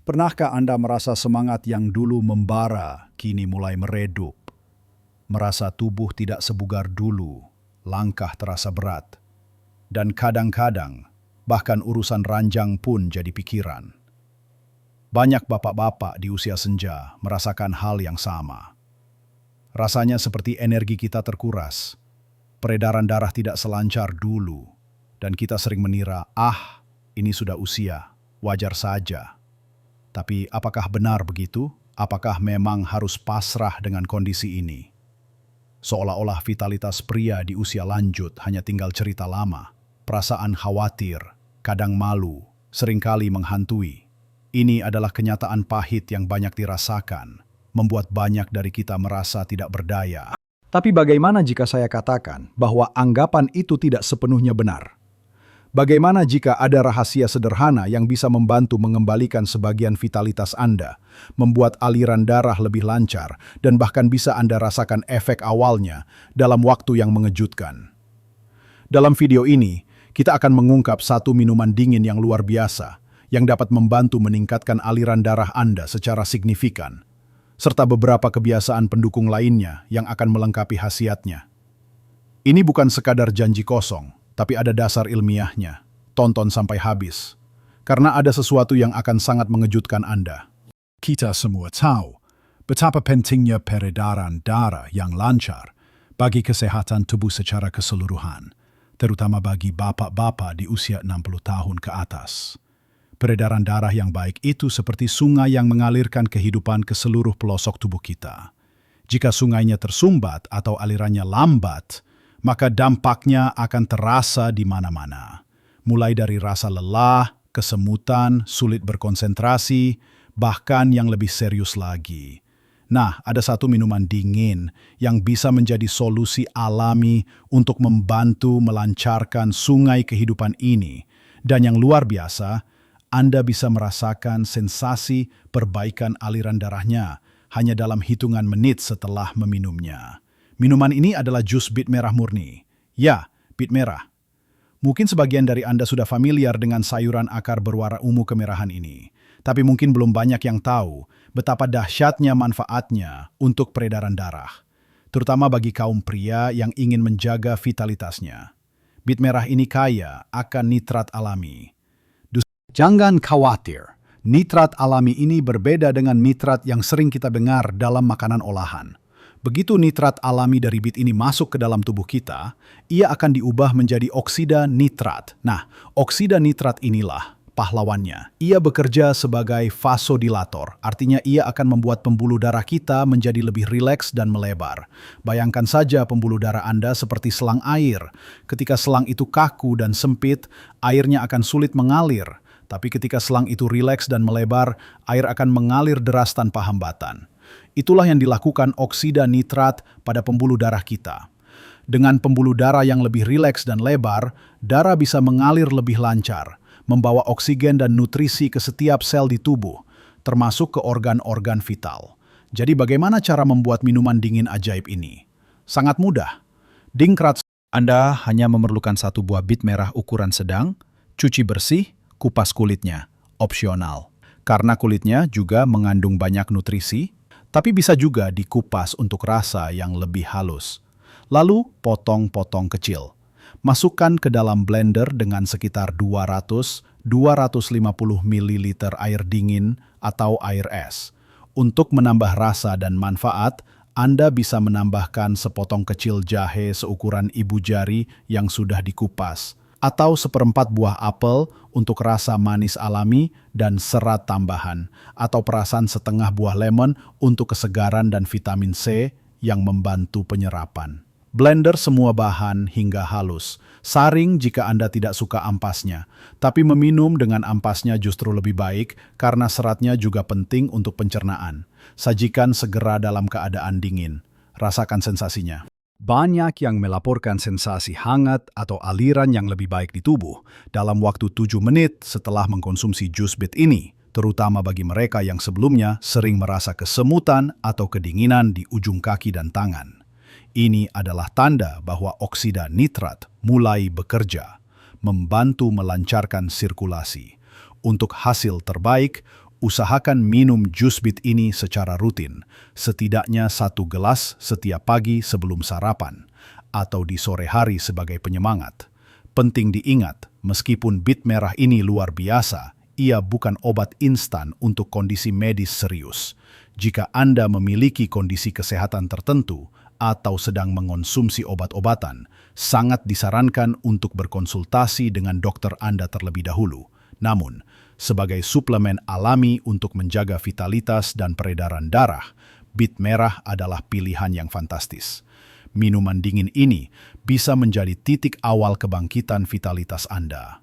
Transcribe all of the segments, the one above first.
Pernahkah Anda merasa semangat yang dulu membara, kini mulai meredup? Merasa tubuh tidak sebugar dulu, langkah terasa berat. Dan kadang-kadang, bahkan urusan ranjang pun jadi pikiran. Banyak bapak-bapak di usia senja merasakan hal yang sama. Rasanya seperti energi kita terkuras, peredaran darah tidak selancar dulu, dan kita sering mengira, ini sudah usia, wajar saja. Tapi apakah benar begitu? Apakah memang harus pasrah dengan kondisi ini? Seolah-olah vitalitas pria di usia lanjut hanya tinggal cerita lama. Perasaan khawatir, kadang malu, seringkali menghantui. Ini adalah kenyataan pahit yang banyak dirasakan, membuat banyak dari kita merasa tidak berdaya. Tapi bagaimana jika saya katakan bahwa anggapan itu tidak sepenuhnya benar? Bagaimana jika ada rahasia sederhana yang bisa membantu mengembalikan sebagian vitalitas Anda, membuat aliran darah lebih lancar, dan bahkan bisa Anda rasakan efek awalnya dalam waktu yang mengejutkan? Dalam video ini, kita akan mengungkap satu minuman dingin yang luar biasa, yang dapat membantu meningkatkan aliran darah Anda secara signifikan, serta beberapa kebiasaan pendukung lainnya yang akan melengkapi khasiatnya. Ini bukan sekadar janji kosong, tapi ada dasar ilmiahnya. Tonton sampai habis, karena ada sesuatu yang akan sangat mengejutkan Anda. Kita semua tahu betapa pentingnya peredaran darah yang lancar bagi kesehatan tubuh secara keseluruhan, terutama bagi bapak-bapak di usia 60 tahun ke atas. Peredaran darah yang baik itu seperti sungai yang mengalirkan kehidupan ke seluruh pelosok tubuh kita. Jika sungainya tersumbat atau alirannya lambat, maka dampaknya akan terasa di mana-mana. Mulai dari rasa lelah, kesemutan, sulit berkonsentrasi, bahkan yang lebih serius lagi. Nah, ada satu minuman dingin yang bisa menjadi solusi alami untuk membantu melancarkan sungai kehidupan ini. Dan yang luar biasa, Anda bisa merasakan sensasi perbaikan aliran darahnya hanya dalam hitungan menit setelah meminumnya. Minuman ini adalah jus bit merah murni. Ya, bit merah. Mungkin sebagian dari Anda sudah familiar dengan sayuran akar berwarna ungu kemerahan ini. Tapi mungkin belum banyak yang tahu betapa dahsyatnya manfaatnya untuk peredaran darah. Terutama bagi kaum pria yang ingin menjaga vitalitasnya. Bit merah ini kaya akan nitrat alami. Jangan khawatir, nitrat alami ini berbeda dengan nitrat yang sering kita dengar dalam makanan olahan. Begitu nitrat alami dari bit ini masuk ke dalam tubuh kita, ia akan diubah menjadi oksida nitrat. Nah, oksida nitrat inilah pahlawannya. Ia bekerja sebagai vasodilator, artinya ia akan membuat pembuluh darah kita menjadi lebih rileks dan melebar. Bayangkan saja pembuluh darah Anda seperti selang air. Ketika selang itu kaku dan sempit, airnya akan sulit mengalir. Tapi ketika selang itu rileks dan melebar, air akan mengalir deras tanpa hambatan. Itulah yang dilakukan oksida nitrat pada pembuluh darah kita. Dengan pembuluh darah yang lebih rileks dan lebar, darah bisa mengalir lebih lancar, membawa oksigen dan nutrisi ke setiap sel di tubuh, termasuk ke organ-organ vital. Jadi bagaimana cara membuat minuman dingin ajaib ini? Sangat mudah. Dingkrat. Anda hanya memerlukan satu buah bit merah ukuran sedang, cuci bersih, kupas kulitnya, opsional. Karena kulitnya juga mengandung banyak nutrisi, tapi bisa juga dikupas untuk rasa yang lebih halus. Lalu potong-potong kecil. Masukkan ke dalam blender dengan sekitar 200-250 ml air dingin atau air es. Untuk menambah rasa dan manfaat, Anda bisa menambahkan sepotong kecil jahe seukuran ibu jari yang sudah dikupas, atau seperempat buah apel untuk rasa manis alami dan serat tambahan, atau perasan setengah buah lemon untuk kesegaran dan vitamin C yang membantu penyerapan. Blender semua bahan hingga halus. Saring jika Anda tidak suka ampasnya, tapi meminum dengan ampasnya justru lebih baik karena seratnya juga penting untuk pencernaan. Sajikan segera dalam keadaan dingin. Rasakan sensasinya. Banyak yang melaporkan sensasi hangat atau aliran yang lebih baik di tubuh dalam waktu 7 menit setelah mengkonsumsi jus bit ini, terutama bagi mereka yang sebelumnya sering merasa kesemutan atau kedinginan di ujung kaki dan tangan. Ini adalah tanda bahwa oksida nitrat mulai bekerja, membantu melancarkan sirkulasi. Untuk hasil terbaik, Usahakan minum jus bit ini secara rutin, setidaknya 1 gelas setiap pagi sebelum sarapan, atau di sore hari sebagai penyemangat. Penting diingat, meskipun bit merah ini luar biasa, ia bukan obat instan untuk kondisi medis serius. Jika Anda memiliki kondisi kesehatan tertentu atau sedang mengonsumsi obat-obatan, sangat disarankan untuk berkonsultasi dengan dokter Anda terlebih dahulu. Namun, sebagai suplemen alami untuk menjaga vitalitas dan peredaran darah, bit merah adalah pilihan yang fantastis. Minuman dingin ini bisa menjadi titik awal kebangkitan vitalitas Anda.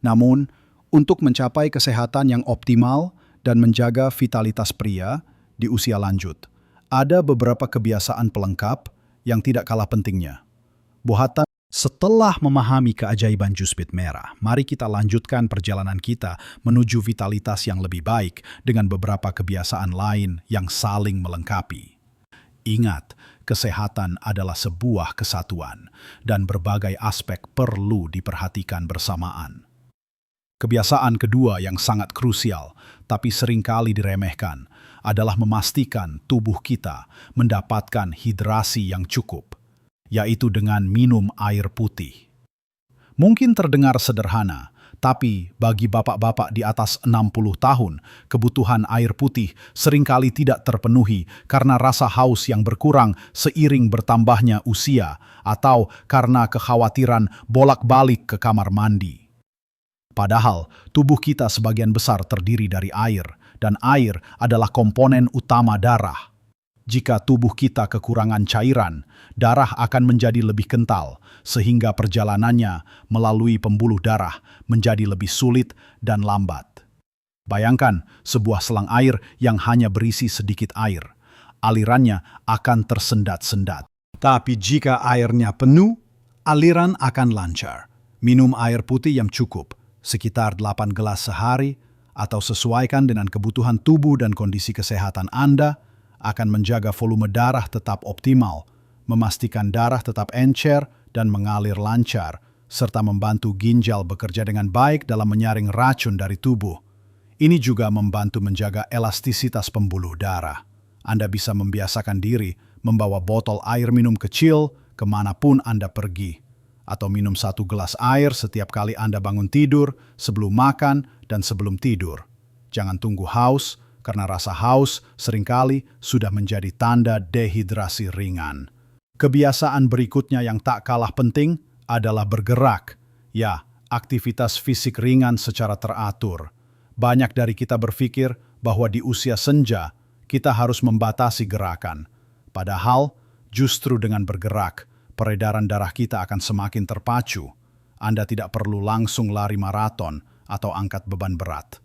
Namun, untuk mencapai kesehatan yang optimal dan menjaga vitalitas pria di usia lanjut, ada beberapa kebiasaan pelengkap yang tidak kalah pentingnya. Buatan. Setelah memahami keajaiban jus bit merah, mari kita lanjutkan perjalanan kita menuju vitalitas yang lebih baik dengan beberapa kebiasaan lain yang saling melengkapi. Ingat, kesehatan adalah sebuah kesatuan dan berbagai aspek perlu diperhatikan bersamaan. Kebiasaan kedua yang sangat krusial, tapi seringkali diremehkan, adalah memastikan tubuh kita mendapatkan hidrasi yang cukup, yaitu dengan minum air putih. Mungkin terdengar sederhana, tapi bagi bapak-bapak di atas 60 tahun, kebutuhan air putih seringkali tidak terpenuhi karena rasa haus yang berkurang seiring bertambahnya usia atau karena kekhawatiran bolak-balik ke kamar mandi. Padahal, tubuh kita sebagian besar terdiri dari air, dan air adalah komponen utama darah. Jika tubuh kita kekurangan cairan, darah akan menjadi lebih kental, sehingga perjalanannya melalui pembuluh darah menjadi lebih sulit dan lambat. Bayangkan sebuah selang air yang hanya berisi sedikit air. Alirannya akan tersendat-sendat. Tapi jika airnya penuh, aliran akan lancar. Minum air putih yang cukup, sekitar 8 gelas sehari, atau sesuaikan dengan kebutuhan tubuh dan kondisi kesehatan Anda, akan menjaga volume darah tetap optimal, memastikan darah tetap encer dan mengalir lancar, serta membantu ginjal bekerja dengan baik dalam menyaring racun dari tubuh. Ini juga membantu menjaga elastisitas pembuluh darah. Anda bisa membiasakan diri membawa botol air minum kecil kemanapun Anda pergi, atau minum 1 gelas air setiap kali Anda bangun tidur, sebelum makan, dan sebelum tidur. Jangan tunggu haus, karena rasa haus seringkali sudah menjadi tanda dehidrasi ringan. Kebiasaan berikutnya yang tak kalah penting adalah bergerak. Ya, aktivitas fisik ringan secara teratur. Banyak dari kita berpikir bahwa di usia senja kita harus membatasi gerakan. Padahal, justru dengan bergerak, peredaran darah kita akan semakin terpacu. Anda tidak perlu langsung lari maraton atau angkat beban berat.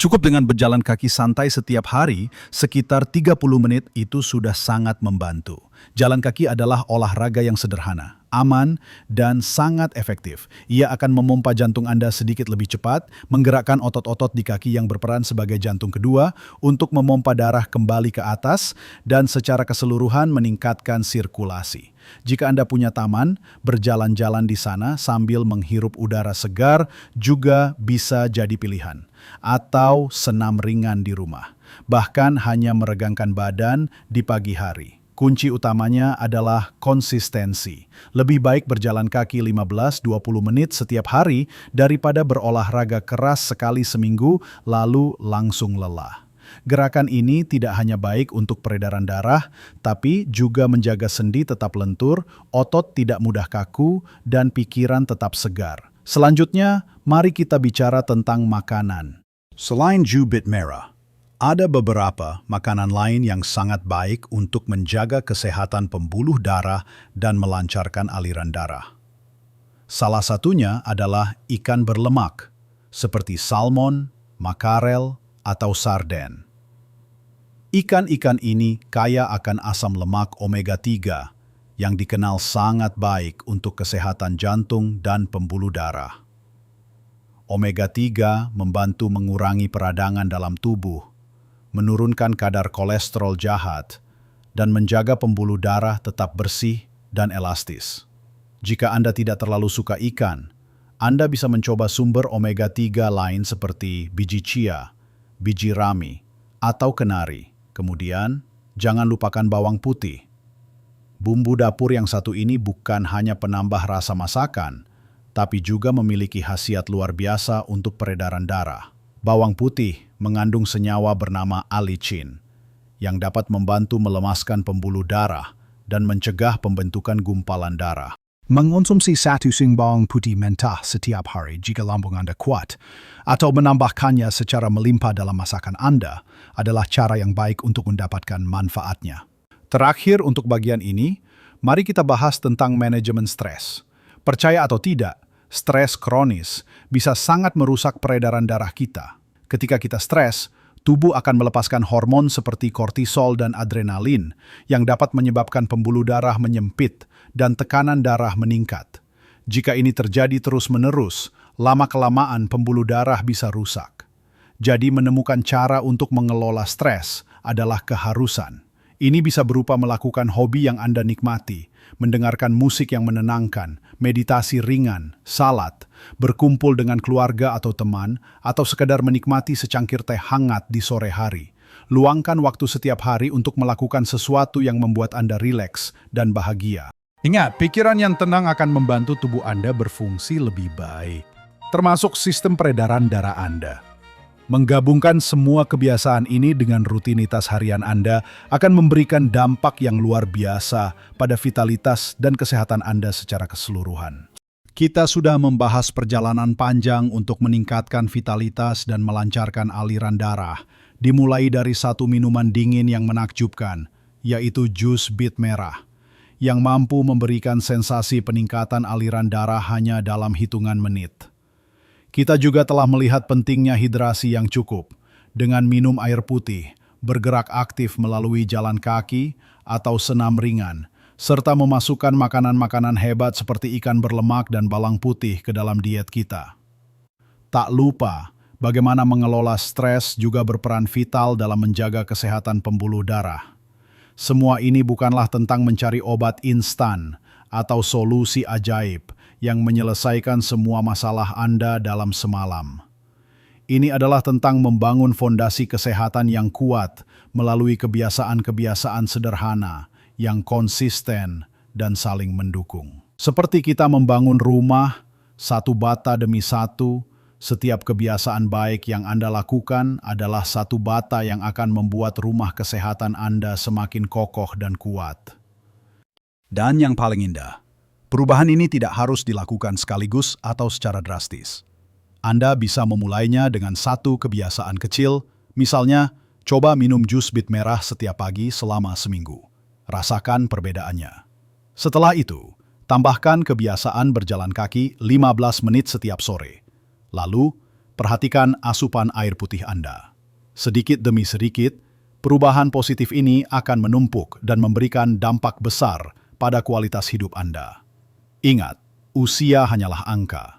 Cukup dengan berjalan kaki santai setiap hari, sekitar 30 menit itu sudah sangat membantu. Jalan kaki adalah olahraga yang sederhana, aman, dan sangat efektif. Ia akan memompa jantung Anda sedikit lebih cepat, menggerakkan otot-otot di kaki yang berperan sebagai jantung kedua untuk memompa darah kembali ke atas, dan secara keseluruhan meningkatkan sirkulasi. Jika Anda punya taman, berjalan-jalan di sana sambil menghirup udara segar juga bisa jadi pilihan. Atau senam ringan di rumah, bahkan hanya meregangkan badan di pagi hari. Kunci utamanya adalah konsistensi. Lebih baik berjalan kaki 15-20 menit setiap hari daripada berolahraga keras sekali seminggu lalu langsung lelah. Gerakan ini tidak hanya baik untuk peredaran darah, tapi juga menjaga sendi tetap lentur, otot tidak mudah kaku, dan pikiran tetap segar. Selanjutnya, mari kita bicara tentang makanan. Selain jus bit merah, ada beberapa makanan lain yang sangat baik untuk menjaga kesehatan pembuluh darah dan melancarkan aliran darah. Salah satunya adalah ikan berlemak, seperti salmon, makarel, atau sarden. Ikan-ikan ini kaya akan asam lemak omega 3 yang dikenal sangat baik untuk kesehatan jantung dan pembuluh darah. Omega 3 membantu mengurangi peradangan dalam tubuh, menurunkan kadar kolesterol jahat, dan menjaga pembuluh darah tetap bersih dan elastis. Jika Anda tidak terlalu suka ikan, Anda bisa mencoba sumber omega 3 lain seperti biji chia, biji rami, atau kenari. Kemudian, jangan lupakan bawang putih. Bumbu dapur yang satu ini bukan hanya penambah rasa masakan, tapi juga memiliki khasiat luar biasa untuk peredaran darah. Bawang putih mengandung senyawa bernama allicin, yang dapat membantu melemaskan pembuluh darah dan mencegah pembentukan gumpalan darah. Mengonsumsi satu sing bawang putih mentah setiap hari jika lambung Anda kuat, atau menambahkannya secara melimpah dalam masakan Anda adalah cara yang baik untuk mendapatkan manfaatnya. Terakhir untuk bagian ini, mari kita bahas tentang manajemen stres. Percaya atau tidak, stres kronis bisa sangat merusak peredaran darah kita. Ketika kita stres, tubuh akan melepaskan hormon seperti kortisol dan adrenalin yang dapat menyebabkan pembuluh darah menyempit dan tekanan darah meningkat. Jika ini terjadi terus-menerus, lama-kelamaan pembuluh darah bisa rusak. Jadi menemukan cara untuk mengelola stres adalah keharusan. Ini bisa berupa melakukan hobi yang Anda nikmati, mendengarkan musik yang menenangkan, meditasi ringan, salat, berkumpul dengan keluarga atau teman, atau sekadar menikmati secangkir teh hangat di sore hari. Luangkan waktu setiap hari untuk melakukan sesuatu yang membuat Anda rileks dan bahagia. Ingat, pikiran yang tenang akan membantu tubuh Anda berfungsi lebih baik, termasuk sistem peredaran darah Anda. Menggabungkan semua kebiasaan ini dengan rutinitas harian Anda akan memberikan dampak yang luar biasa pada vitalitas dan kesehatan Anda secara keseluruhan. Kita sudah membahas perjalanan panjang untuk meningkatkan vitalitas dan melancarkan aliran darah, dimulai dari satu minuman dingin yang menakjubkan, yaitu jus bit merah, yang mampu memberikan sensasi peningkatan aliran darah hanya dalam hitungan menit. Kita juga telah melihat pentingnya hidrasi yang cukup, dengan minum air putih, bergerak aktif melalui jalan kaki atau senam ringan, serta memasukkan makanan-makanan hebat seperti ikan berlemak dan bawang putih ke dalam diet kita. Tak lupa, bagaimana mengelola stres juga berperan vital dalam menjaga kesehatan pembuluh darah. Semua ini bukanlah tentang mencari obat instan atau solusi ajaib yang menyelesaikan semua masalah Anda dalam semalam. Ini adalah tentang membangun fondasi kesehatan yang kuat melalui kebiasaan-kebiasaan sederhana yang konsisten dan saling mendukung. Seperti kita membangun rumah, satu bata demi satu, setiap kebiasaan baik yang Anda lakukan adalah satu bata yang akan membuat rumah kesehatan Anda semakin kokoh dan kuat. Dan yang paling indah, perubahan ini tidak harus dilakukan sekaligus atau secara drastis. Anda bisa memulainya dengan satu kebiasaan kecil, misalnya coba minum jus bit merah setiap pagi selama seminggu. Rasakan perbedaannya. Setelah itu, tambahkan kebiasaan berjalan kaki 15 menit setiap sore. Lalu, perhatikan asupan air putih Anda. Sedikit demi sedikit, perubahan positif ini akan menumpuk dan memberikan dampak besar pada kualitas hidup Anda. Ingat, usia hanyalah angka.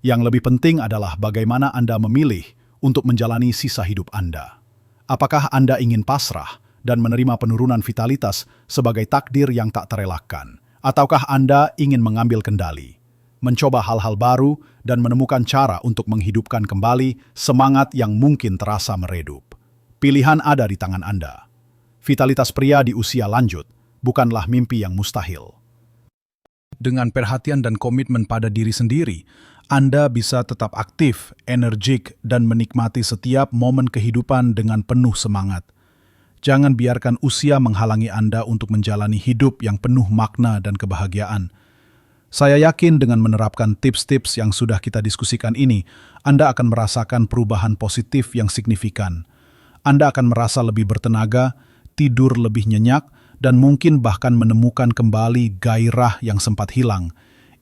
Yang lebih penting adalah bagaimana Anda memilih untuk menjalani sisa hidup Anda. Apakah Anda ingin pasrah dan menerima penurunan vitalitas sebagai takdir yang tak terelakkan? Ataukah Anda ingin mengambil kendali, mencoba hal-hal baru, dan menemukan cara untuk menghidupkan kembali semangat yang mungkin terasa meredup? Pilihan ada di tangan Anda. Vitalitas pria di usia lanjut bukanlah mimpi yang mustahil. Dengan perhatian dan komitmen pada diri sendiri, Anda bisa tetap aktif, energik, dan menikmati setiap momen kehidupan dengan penuh semangat. Jangan biarkan usia menghalangi Anda untuk menjalani hidup yang penuh makna dan kebahagiaan. Saya yakin dengan menerapkan tips-tips yang sudah kita diskusikan ini, Anda akan merasakan perubahan positif yang signifikan. Anda akan merasa lebih bertenaga, tidur lebih nyenyak, dan mungkin bahkan menemukan kembali gairah yang sempat hilang.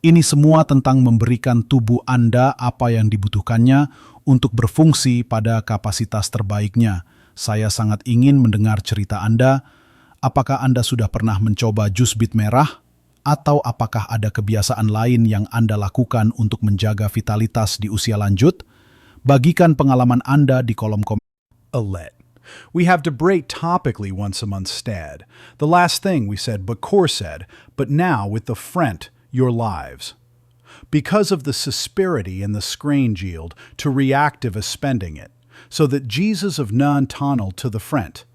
Ini semua tentang memberikan tubuh Anda apa yang dibutuhkannya untuk berfungsi pada kapasitas terbaiknya. Saya sangat ingin mendengar cerita Anda. Apakah Anda sudah pernah mencoba jus bit merah? Atau apakah ada kebiasaan lain yang Anda lakukan untuk menjaga vitalitas di usia lanjut? Bagikan pengalaman Anda di kolom komentar. We have to break topically once a month instead. The last thing we said, but core said, but now with the front, your lives. Because of the suspirity in the screen yield to reactive as spending it, so that Jesus of Nan tunnel to the front.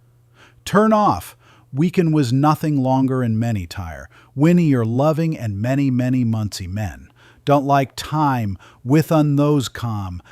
Turn off. Weekend was nothing longer in many tire. Winnie your loving and many, many monthsy men. Don't like time with on those calm.